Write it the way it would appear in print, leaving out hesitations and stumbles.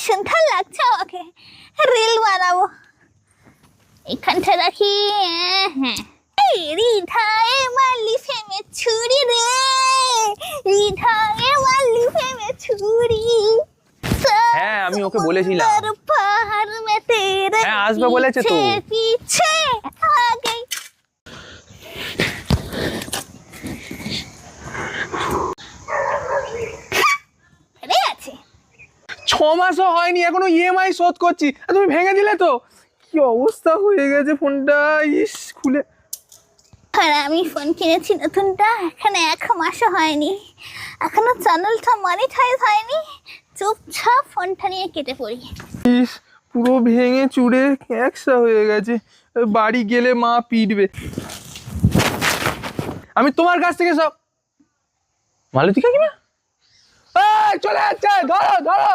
সুন্দর লাগছে আমাকে, রিল বানাবো। এখানটা রাখি। হ্যাঁ, রিধায়ে মালি ফেমে ছুরি রে, রিধায়ে মালি ফেমে ছুরি। হ্যাঁ আমি ওকে বলেছিলাম। পাহাড় মে তেরে হ্যাঁ আসবে বলেছে তো। পিছে আগে। আরে আছে 6 মাসও হয়নি এখনো ইএমআই শোধ করছি, আর তুমি ভেঙে দিলে তো। কি অবস্থা হয়ে গেছে ফোনটা, ইস খুলে। আর আমি ফোন কিনেছি নতুনটা, এখানে 1 মাসও হয়নি, এখনো চ্যানেলটা মনিটাইজ হয়নি। চুপচাপ ফোনটা নিয়ে কেটে পড়ি। ইস পুরো ভেঙে চুড়ে একসা হয়ে গেছে, বাড়ি গেলে মা পিটবে। আমি তোমার কাছ থেকে সব মালতী কাকিমা চলে যাচ্ছে, ধরো ধরো।